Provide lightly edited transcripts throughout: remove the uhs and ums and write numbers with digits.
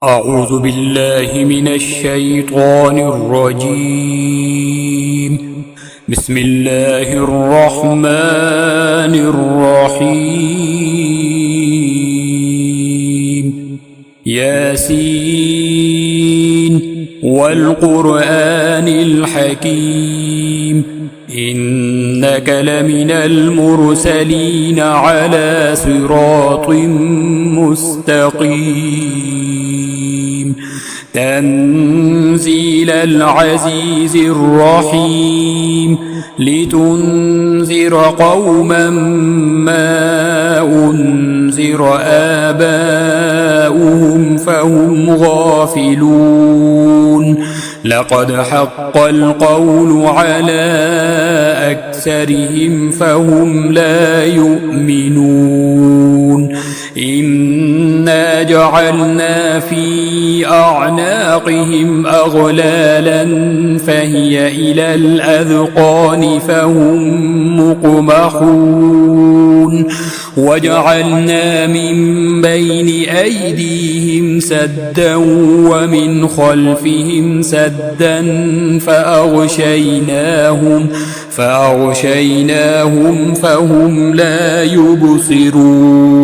أعوذ بالله من الشيطان الرجيم. بسم الله الرحمن الرحيم. ياسين والقرآن الحكيم إنك لمن المرسلين على صراط مستقيم تنزيل العزيز الرحيم لتنذر قوما ما أنذر آباؤهم فهم غافلون لقد حق القول على أكثرهم فهم لا يؤمنون إنا جعلنا في أعناقهم أغلالا فهي إلى الأذقان فهم مقمحون وجعلنا من بين أيديهم سدا ومن خلفهم سدا فأغشيناهم فهم لا يبصرون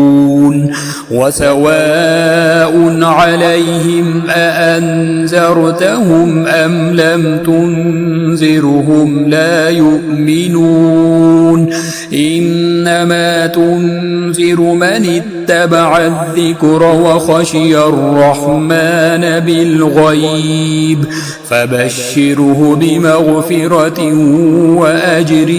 وسواء عليهم أأنذرتهم أم لم تنذرهم لا يؤمنون إنما تنذر من اتبع الذكر وخشي الرحمن بالغيب فبشره بمغفرة وأجر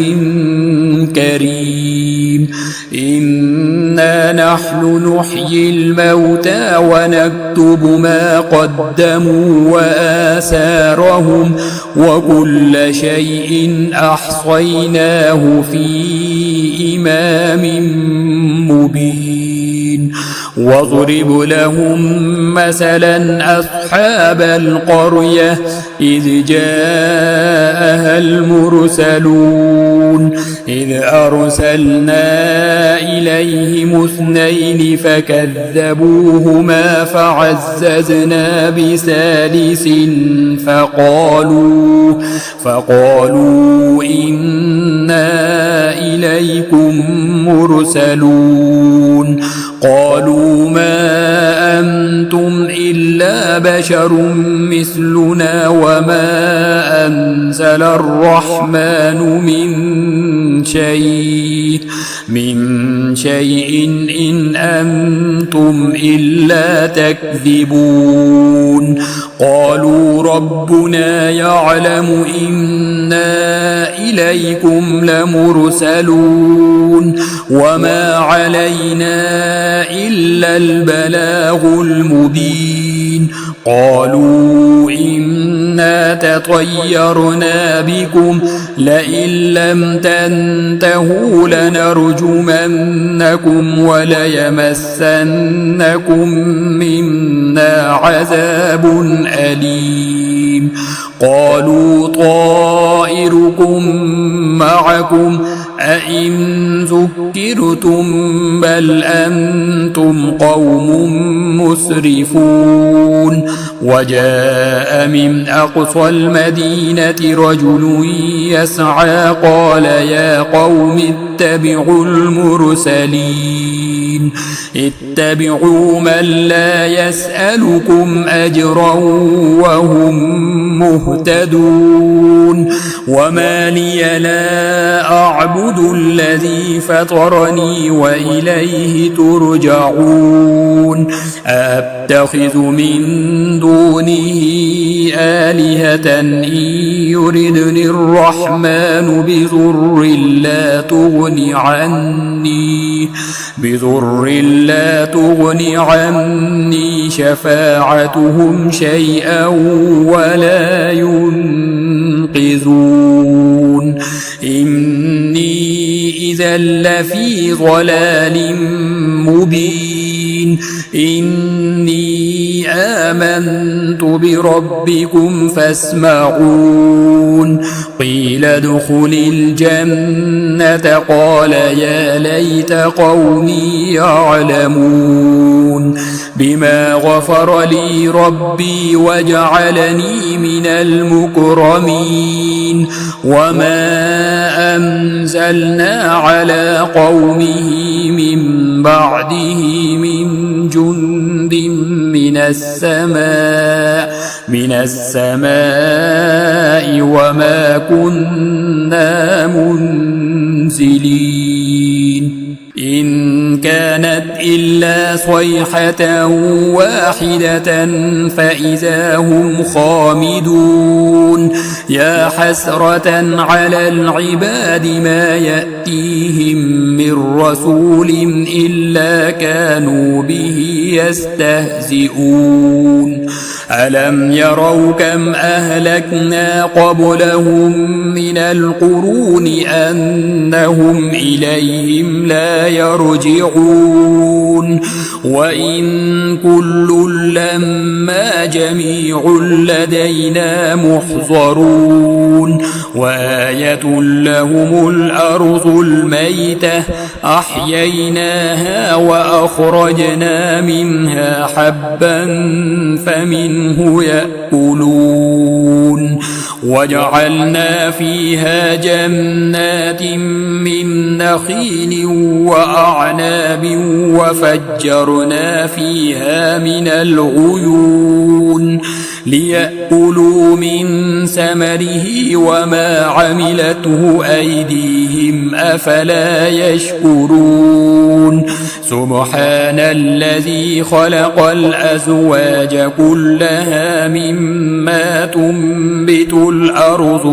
كريم إنا نحن نحيي الموتى ونكتب ما قدموا وآثارهم وكل شيء أحصيناه في إمام مبين واضرب لهم مثلا أصحاب القرية إذ جاءها المرسلون إذ أرسلنا إليهم اثنين فكذبوهما فعززنا بثالث فقالوا إنا إليكم مرسلون قالوا ما أنتم إلا بشر مثلنا وما أنزل الرحمن من شيء إن أنتم إلا تكذبون قالوا ربنا يعلم إنا إليكم لمرسلون وما علينا إلا البلاغ المبين قالوا إنا تطيرنا بكم لئن لم تنتهوا لنرجمنكم وليمسنكم منا عذاب أليم قالوا طائركم معكم أئن ذكرتم بل أنتم قوم مسرفون وجاء من أقصى المدينة رجل يسعى قال يا قوم اتبعوا المرسلين اتبعوا من لا يسألكم أجرا وهم مهتدون وما لي لا أعبد الذي فطرني وإليه ترجعون أتخذ من دونه آلهة إن يردني الرحمن بضر لا تغني عني شفاعتهم شيئا ولا ينقذون إني إذا لفي ضلال مبين إني آمنت بربكم فاسمعون قيل ادخل الجنة قال يا ليت قومي يعلمون بما غفر لي ربي وجعلني من المكرمين وما أنزلنا على قومه من بعده من جند من السماء وما كنا منزلين إن كانت إلا صيحة واحدة فإذا هم خامدون يا حسرة على العباد ما يأتيهم من رسول إلا كانوا به يستهزئون ألم يروا كم أهلكنا قبلهم من القرون أنهم إليهم لا يرجعون وإن كل لما جميع لدينا محضرون وآية لهم الأرض الميتة أحييناها وأخرجنا منها حبا فمنه يأكلون وجعلنا فيها جنات من نخيل وأعناب وفجرنا فيها من العيون ليأكلوا من ثمره وما عملته أيديهم أفلا يشكرون سبحان الذي خلق الأزواج كلها مما تنبت الأرض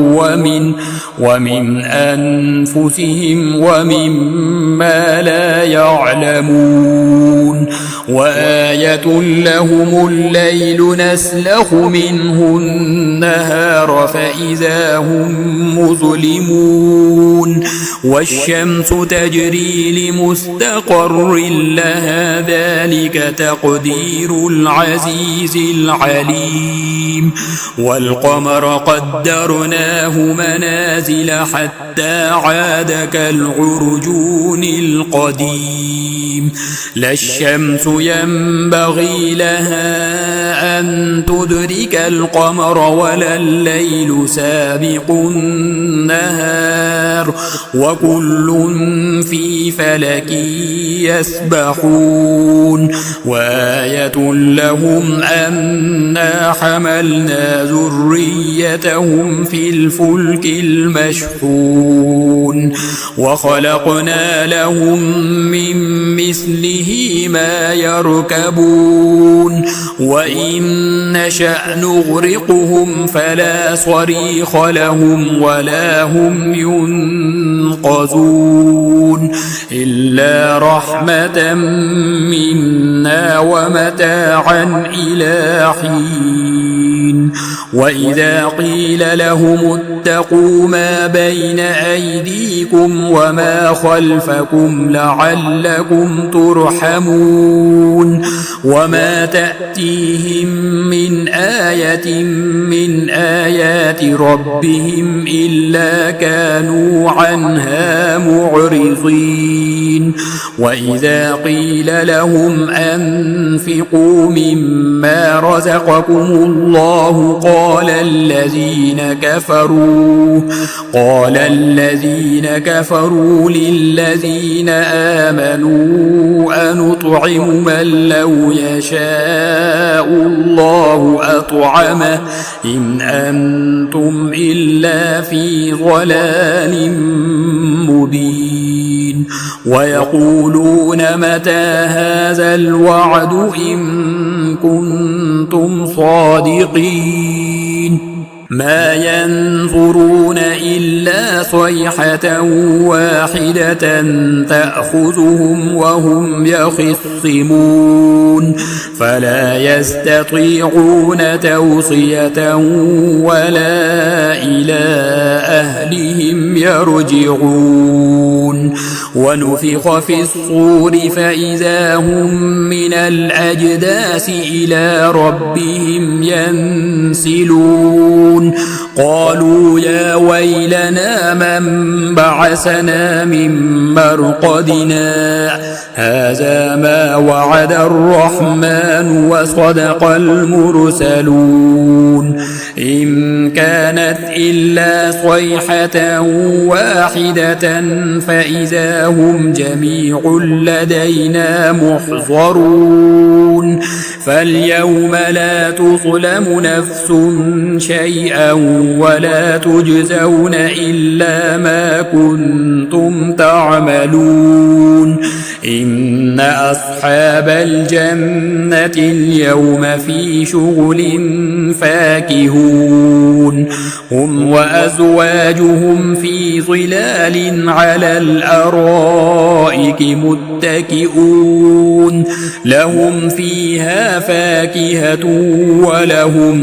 ومن أنفسهم ومما لا يعلمون وآية لهم الليل نسلخ منه النهار فإذا هم مظلمون والشمس تجري لمستقر لها ذلك تقدير العزيز العليم والقمر قدرناه منازل حتى عاد كالعرجون القديم لا الشمس ينبغي لها أن تدرك القمر ولا الليل سابق النهار وكل في فلك يسبحون وآية لهم أنا حملنا ذريتهم في الفلك المشحون وخلقنا لهم من مثله ما يركبون وإن نشأ نغرقهم فلا صريخ لهم ولا هم ينقذون إلا رحمة منا ومتاعا إلى حين وإذا قيل لهم اتقوا ما بين أيديكم وما خلفكم لعلكم ترحمون وما تأتيهم من آية من آيات ربهم إلا كانوا عنها معرضين وإذا قيل لهم أنفقوا مما رزقكم الله قال الذين كفروا للذين آمنوا أنطعم من لو يشاء الله أطعمه إن أنتم إلا في ضلال مبين ويقولون متى هذا الوعد إن كنتم صادقين ما ينظرون إلا صيحة واحدة تأخذهم وهم يخصمون فلا يستطيعون توصية ولا إلى أهلهم يرجعون ونفخ في الصور فإذا هم من الأجداث إلى ربهم ينسلون قالوا يا ويلنا من بعثنا من مرقدنا هذا ما وعد الرحمن وصدق المرسلون إن كانت إلا صيحة واحدة فإذا هم جميع لدينا محضرون فاليوم لا تظلم نفس شيئا ولا تجزون إلا ما كنتم تعملون إن أصحاب الجنة اليوم في شغل فاكهون هم وأزواجهم في ظلال على الأرائك متكئون لهم فيها فاكهة ولهم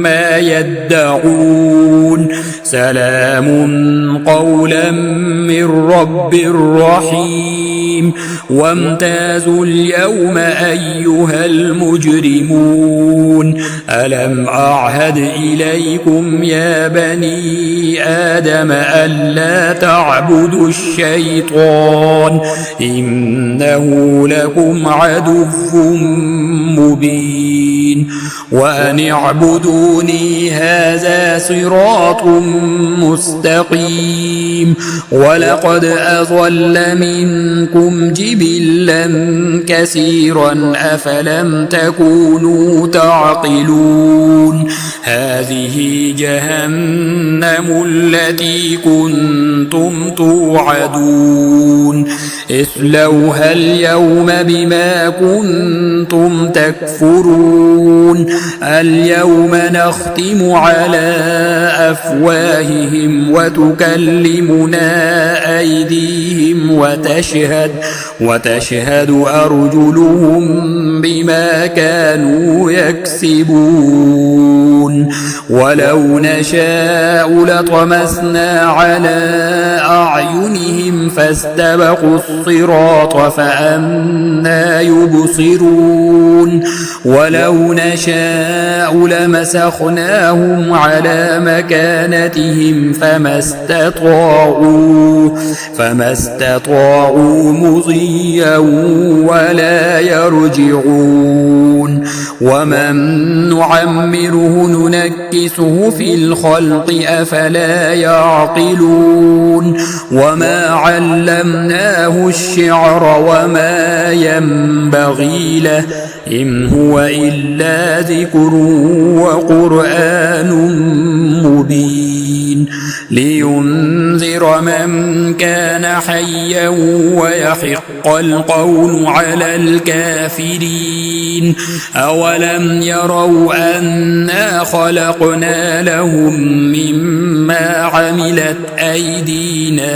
ما يدعون سلام قولا من رب رحيم وامتازوا اليوم أيها المجرمون ألم أعهد إليكم يا بني آدم ألا تعبدوا الشيطان إنه لكم عدو مبين وأن اعبدوني هذا صراط مستقيم ولقد أضل منكم جبلا كثيرا أفلم تكونوا تعقلون هذه جهنم التي كنتم توعدون اصلوها اليوم بما كنتم تكفرون اليوم نختم على أفواههم وتكلمنا أيديهم وتشهد أرجلهم بما كانوا يكسبون ولو نشاء لطمسنا على أعينهم فاستبقوا الصراط فأنى يبصرون ولو نشاء لمسخناهم على مكانتهم فما استطاعوا مضيا ولا يرجعون ومن نعمره ننكسه في الخلق أفلا يعقلون وما علمناه الشعر وما ينبغي له إن هو إلا ذكر وقرآن مبين لينذر من كان حيا ويحق القول على الكافرين أولم يروا أنا خلقنا لهم مما عملت أيدينا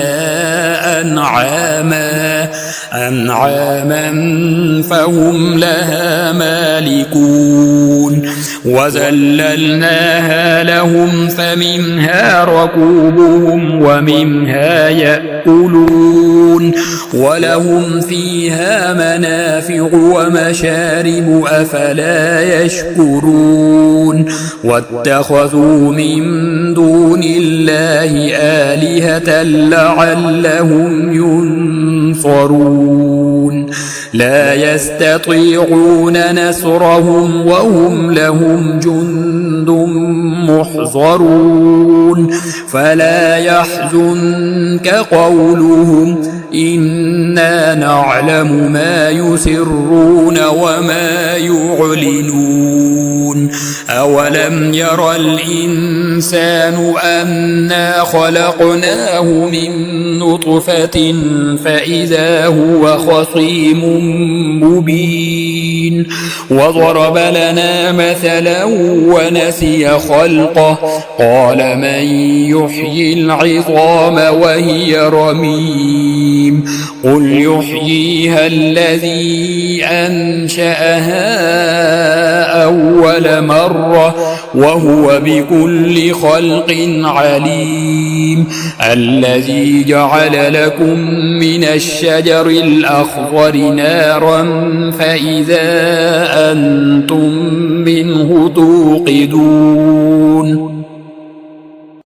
أنعاما فهم لها مالكون وذللناها لهم فمنها ركوبهم ومنها يأكلون ولهم فيها منافع ومشارب أفلا يشكرون واتخذوا من دون الله آلهة لعلهم ينصرون لا يستطيعون نصرهم وهم لهم جند محضرون فلا يحزنك قولهم إنا نعلم ما يسرون وما يعلنون أولم ير الإنسان أنا خلقناه من نطفة فإذا هو خصيم مبين وضرب لنا مثلا ونسي خلقه قال من يحيي العظام وهي رميم عليم قل يحييها الذي أنشأها أول مرة وهو بكل خلق عليم الذي جعل لكم من الشجر الأخضر نارا فإذا أنتم منه توقدون